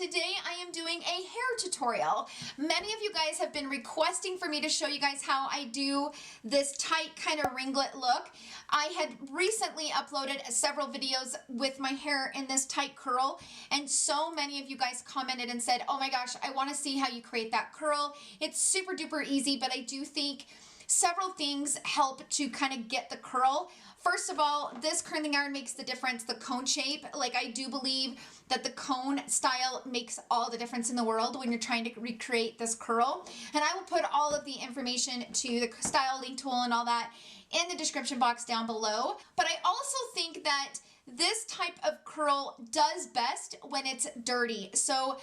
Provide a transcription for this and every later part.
today I am doing a hair tutorial. Many of you guys have been requesting for me to show you guys how I do this tight kind of ringlet look. I had recently uploaded several videos with my hair in this tight curl, and so many of you guys commented and said, oh my gosh, I want to see how you create that curl. It's super duper easy, but I do think several things help to kind of get the curl. First of all, this curling iron makes the difference, the cone shape. Like, I do believe that the cone style makes all the difference in the world when you're trying to recreate this curl. And I will put all of the information to the styling tool and all that in the description box down below. But I also think that this type of curl does best when it's dirty. So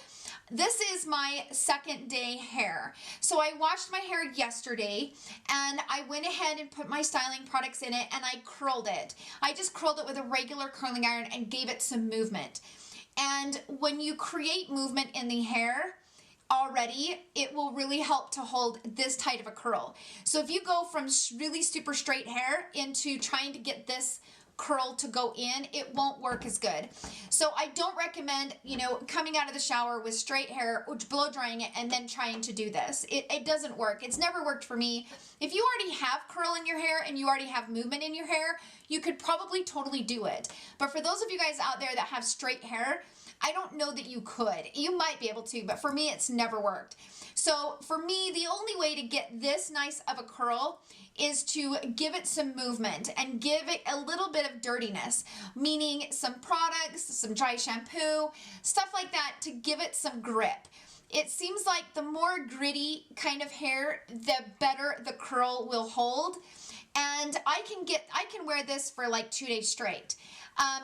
this is my second day hair. So I washed my hair yesterday and I went ahead and put my styling products in it and I curled it. I just curled it with a regular curling iron and gave it some movement. And when you create movement in the hair already, it will really help to hold this tight of a curl. So if you go from really super straight hair into trying to get this curl to go in, it won't work as good. So I don't recommend, you know, coming out of the shower with straight hair, blow drying it, and then trying to do this. It doesn't work. It's never worked for me. If you already have curl in your hair and you already have movement in your hair, you could probably totally do it. But for those of you guys out there that have straight hair, I don't know that you could. You might be able to, but for me, it's never worked. So for me, the only way to get this nice of a curl is to give it some movement and give it a little bit of dirtiness, meaning some products, some dry shampoo, stuff like that to give it some grip. It seems like the more gritty kind of hair, the better the curl will hold. And I can wear this for like 2 days straight.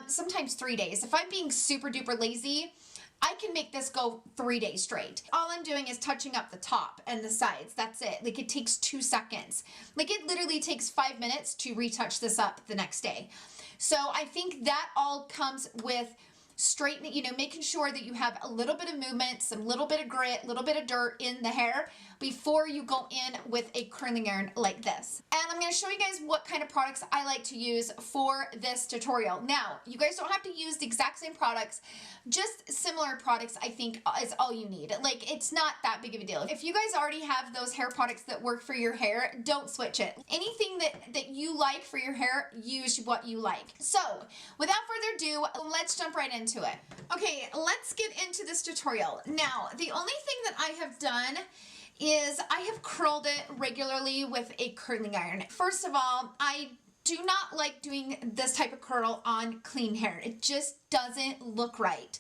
Sometimes 3 days. If I'm being super duper lazy, I can make this go 3 days straight. All I'm doing is touching up the top and the sides. That's it. Like, it takes 2 seconds. Like, it literally takes 5 minutes to retouch this up the next day. So I think that all comes with straightening, you know, making sure that you have a little bit of movement, some little bit of grit, a little bit of dirt in the hair before you go in with a curling iron like this. And I'm going to show you guys what kind of products I like to use for this tutorial. Now, you guys don't have to use the exact same products, just similar products I think is all you need. Like, it's not that big of a deal. If you guys already have those hair products that work for your hair, don't switch it. Anything that you like for your hair, use what you like. So, without further ado, let's jump right into it. Okay, let's get into this tutorial. Now, the only thing that I have done is I have curled it regularly with a curling iron. First of all, I do not like doing this type of curl on clean hair. It just doesn't look right.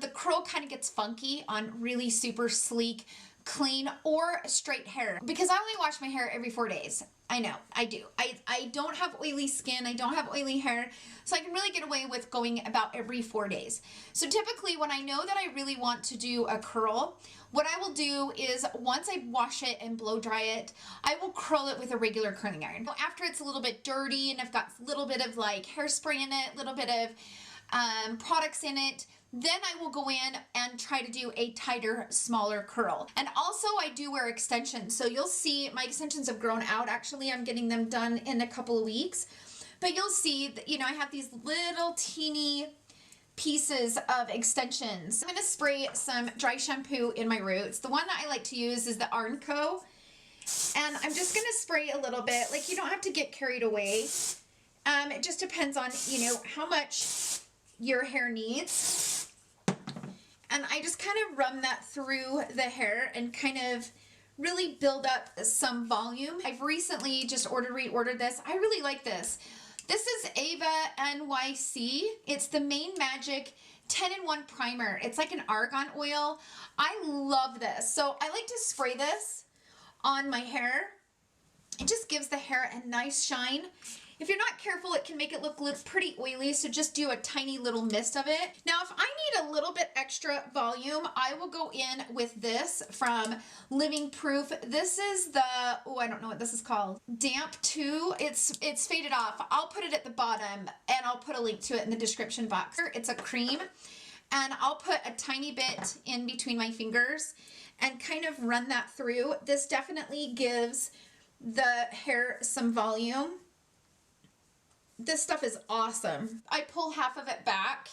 The curl kind of gets funky on really super sleek, clean, or straight hair because I only wash my hair every 4 days. I know, I do. I don't have oily skin, I don't have oily hair, so I can really get away with going about every 4 days. So typically when I know that I really want to do a curl, what I will do is once I wash it and blow dry it, I will curl it with a regular curling iron. After it's a little bit dirty and I've got a little bit of like hairspray in it, a little bit of products in it, then I will go in and try to do a tighter, smaller curl. And also I do wear extensions. So you'll see my extensions have grown out. Actually, I'm getting them done in a couple of weeks. But you'll see that, you know, I have these little teeny pieces of extensions. I'm going to spray some dry shampoo in my roots. The one that I like to use is the R+Co. And I'm just going to spray a little bit. Like, you don't have to get carried away. It just depends on, you know, how much your hair needs. And I just kind of run that through the hair and kind of really build up some volume. I've recently just reordered this. I really like this. This is Ava NYC. It's the Main Magic 10-in-1 primer. It's like an argan oil. I love this. So I like to spray this on my hair. It just gives the hair a nice shine. If you're not careful, it can make it look pretty oily, so just do a tiny little mist of it. Now, if I need a little bit extra volume, I will go in with this from Living Proof. This is the, oh, I don't know what this is called, Damp 2. It's faded off. I'll put it at the bottom, and I'll put a link to it in the description box. It's a cream, and I'll put a tiny bit in between my fingers and kind of run that through. This definitely gives the hair some volume. This stuff is awesome. I pull half of it back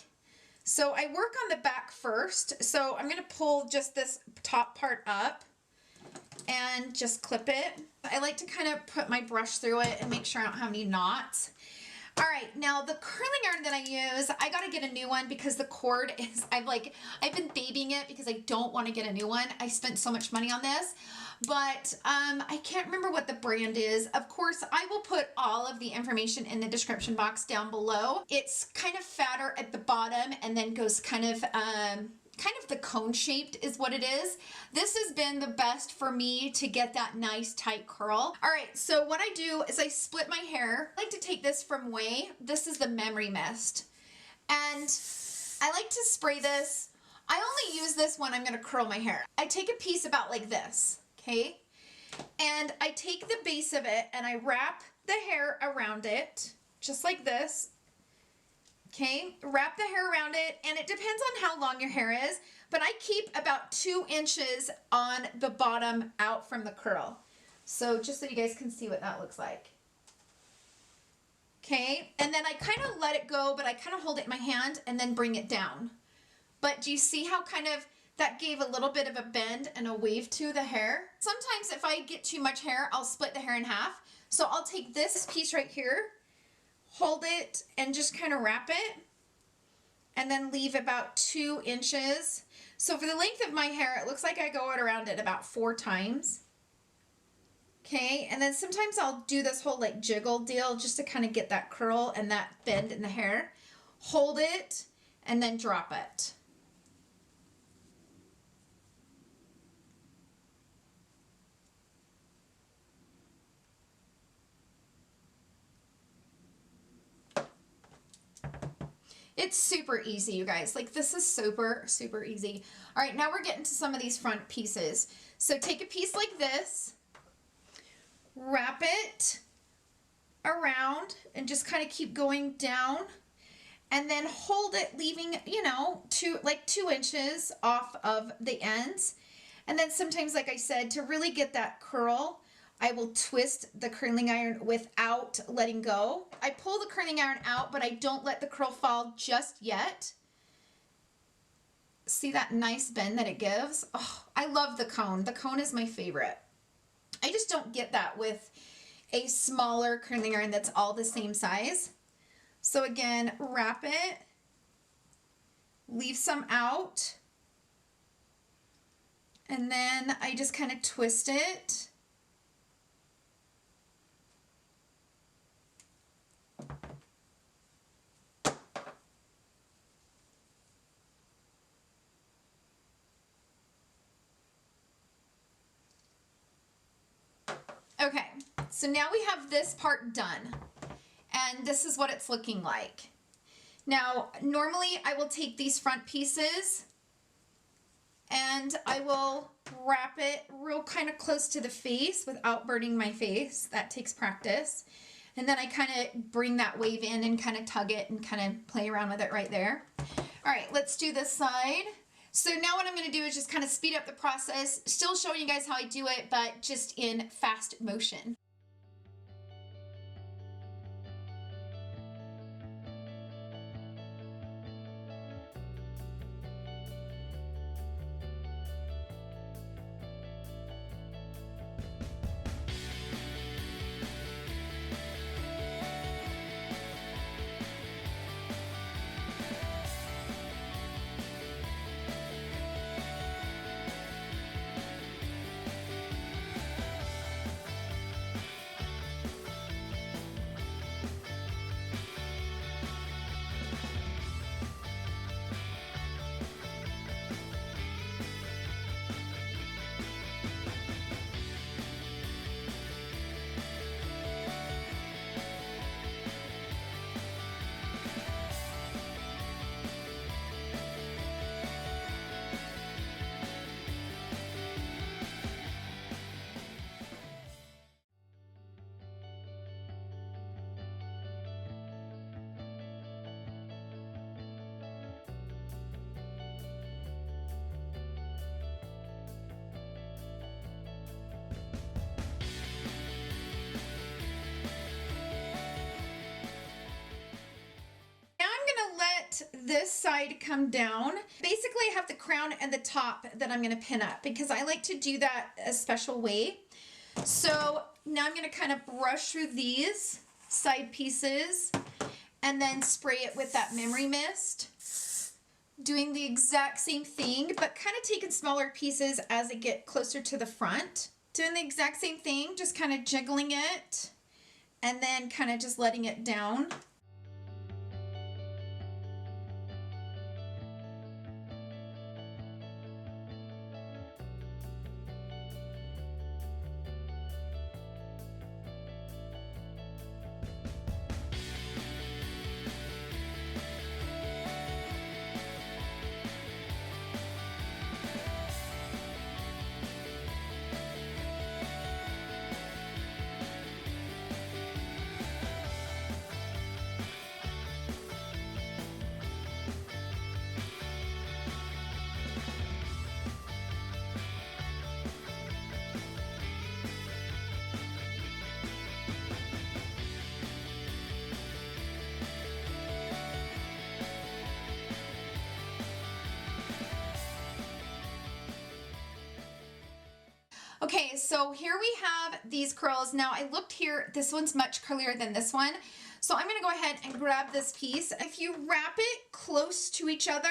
So I work on the back first. So I'm gonna pull just this top part up and just clip it. I like to kind of put my brush through it and make sure I don't have any knots. All right, now the curling iron that I use, I gotta get a new one because the cord is, I've been babying it because I don't want to get a new one. I spent so much money on this, but I can't remember what the brand is. Of course, I will put all of the information in the description box down below. It's kind of fatter at the bottom and then goes kind of the cone shaped is what it is. This has been the best for me to get that nice tight curl. All right, so what I do is I split my hair. I like to take this from Ouai. This is the Memory Mist. And I like to spray this. I only use this when I'm gonna curl my hair. I take a piece about like this, okay? And I take the base of it and I wrap the hair around it, just like this. Okay, wrap the hair around it, and it depends on how long your hair is, but I keep about 2 inches on the bottom out from the curl. So just so you guys can see what that looks like. Okay, and then I kind of let it go, but I kind of hold it in my hand and then bring it down. But do you see how kind of that gave a little bit of a bend and a wave to the hair? Sometimes if I get too much hair, I'll split the hair in half. So I'll take this piece right here, hold it, and just kind of wrap it, and then leave about 2 inches. So for the length of my hair, it looks like I go around it about 4 times. Okay, and then sometimes I'll do this whole like jiggle deal just to kind of get that curl and that bend in the hair. Hold it, and then drop it. It's super easy, you guys. Like, this is super, super easy. All right, now we're getting to some of these front pieces. So take a piece like this, wrap it around, and just kind of keep going down, and then hold it, leaving, you know, 2 inches off of the ends. And then sometimes, like I said, to really get that curl, I will twist the curling iron without letting go. I pull the curling iron out, but I don't let the curl fall just yet. See that nice bend that it gives? Oh, I love the cone. The cone is my favorite. I just don't get that with a smaller curling iron that's all the same size. So again, wrap it, leave some out, and then I just kind of twist it. Okay, so now we have this part done, and this is what it's looking like. Now, normally I will take these front pieces and I will wrap it real kind of close to the face without burning my face. That takes practice. And then I kind of bring that wave in and kind of tug it and kind of play around with it right there. All right, let's do this side. So now what I'm going to do is just kind of speed up the process, still showing you guys how I do it, but just in fast motion. this side come down. Basically, I have the crown and the top that I'm going to pin up because I like to do that a special way. So now I'm going to kind of brush through these side pieces and then spray it with that memory mist. Doing the exact same thing, but kind of taking smaller pieces as I get closer to the front. Doing the exact same thing, just kind of jiggling it and then kind of just letting it down. Okay, so here we have these curls. Now I looked here, this one's much curlier than this one. So I'm gonna go ahead and grab this piece. If you wrap it close to each other,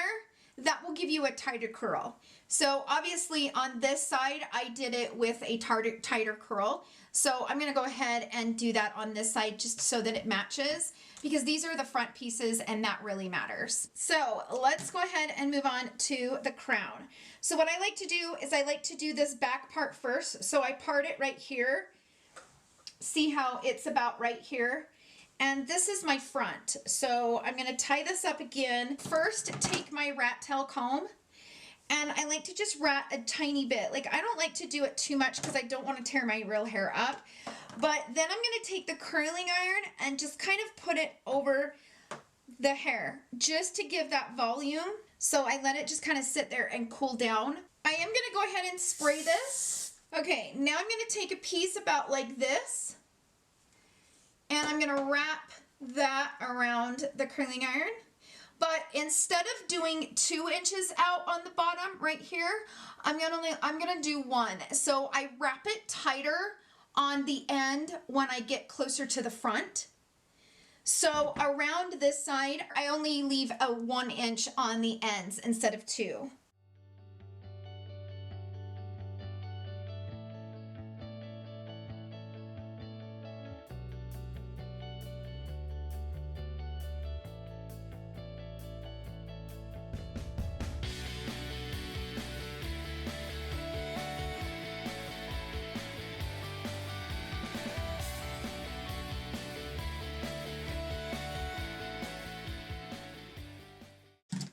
that will give you a tighter curl. So obviously on this side, I did it with a tighter curl. So I'm gonna go ahead and do that on this side just so that it matches, because these are the front pieces and that really matters. So let's go ahead and move on to the crown. So what I like to do is I like to do this back part first. So I part it right here. See how it's about right here? And this is my front. So I'm gonna tie this up again. First, take my rat tail comb, and I like to just rat a tiny bit. Like, I don't like to do it too much because I don't want to tear my real hair up. But then I'm gonna take the curling iron and just kind of put it over the hair just to give that volume. So I let it just kind of sit there and cool down. I am gonna go ahead and spray this. Okay, now I'm gonna take a piece about like this, and I'm gonna wrap that around the curling iron. But instead of doing 2 inches out on the bottom right here, I'm gonna do 1. So I wrap it tighter on the end when I get closer to the front. So around this side, I only leave a 1 inch on the ends instead of 2.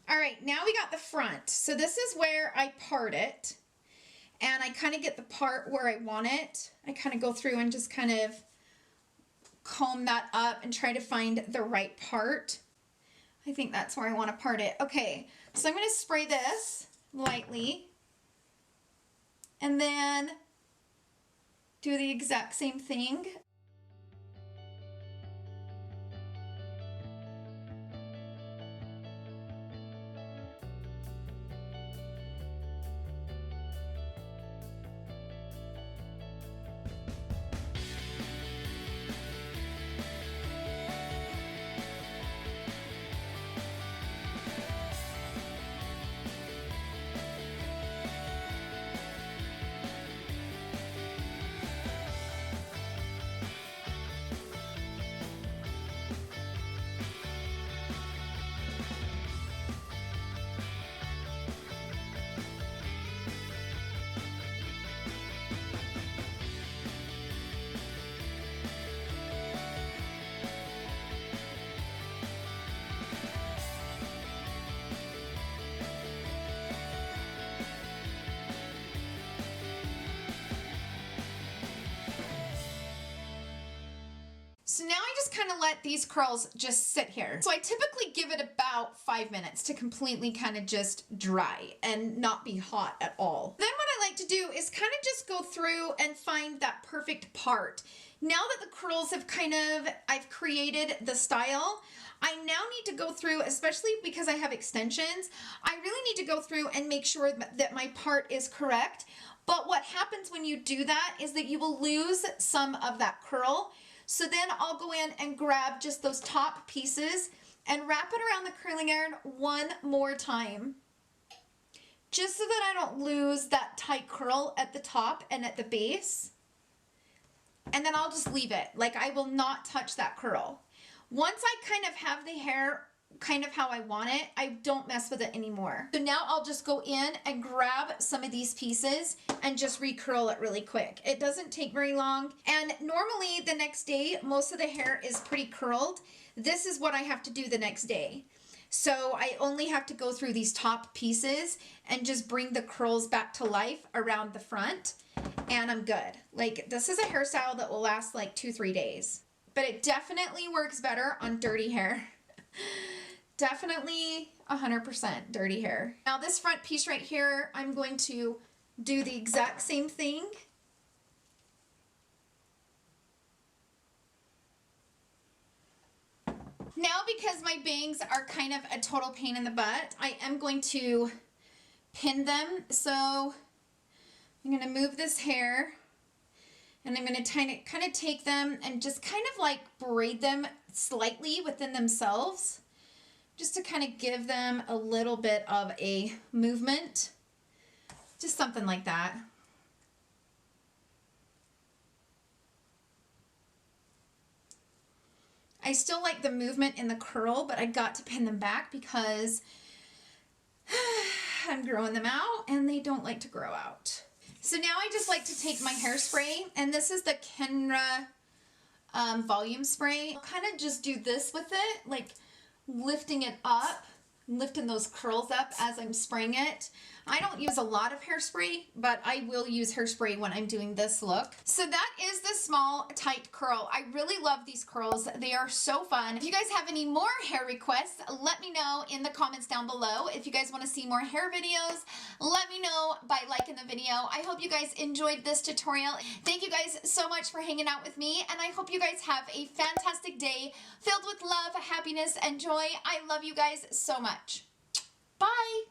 All right, now we got the front. So this is where I part it, and I kind of get the part where I want it. I kind of go through and just kind of comb that up and try to find the right part. I think that's where I want to part it. Okay, so I'm going to spray this lightly and then do the exact same thing. So now I just kind of let these curls just sit here. So I typically give it about 5 minutes to completely kind of just dry and not be hot at all. Then what I like to do is kind of just go through and find that perfect part. Now that the curls have I've created the style, I now need to go through, especially because I have extensions, I really need to go through and make sure that my part is correct. But what happens when you do that is that you will lose some of that curl. So then I'll go in and grab just those top pieces and wrap it around the curling iron one more time. Just so that I don't lose that tight curl at the top and at the base. And then I'll just leave it. Like, I will not touch that curl. Once I kind of have the hair kind of how I want it, I don't mess with it anymore. So now I'll just go in and grab some of these pieces and just recurl it really quick. It doesn't take very long. And normally the next day, most of the hair is pretty curled. This is what I have to do the next day. So I only have to go through these top pieces and just bring the curls back to life around the front, and I'm good. Like, this is a hairstyle that will last like 2-3 days. But it definitely works better on dirty hair. Definitely 100% dirty hair. Now this front piece right here, I'm going to do the exact same thing. Now, because my bangs are kind of a total pain in the butt, I am going to pin them. So I'm going to move this hair and I'm going to kind of take them and just kind of like braid them slightly within themselves, just to kind of give them a little bit of a movement, just something like that. I still like the movement in the curl, but I got to pin them back because I'm growing them out and they don't like to grow out. So now I just like to take my hairspray, and this is the Kenra volume spray. I'll kind of just do this with it, like lifting it up, lifting those curls up as I'm spraying it. I don't use a lot of hairspray, but I will use hairspray when I'm doing this look. So that is the small tight curl. I really love these curls. They are so fun. If you guys have any more hair requests, let me know in the comments down below. If you guys want to see more hair videos, let me know by liking the video. I hope you guys enjoyed this tutorial. Thank you guys so much for hanging out with me, and I hope you guys have a fantastic day filled with love, happiness, and joy. I love you guys so much. Bye!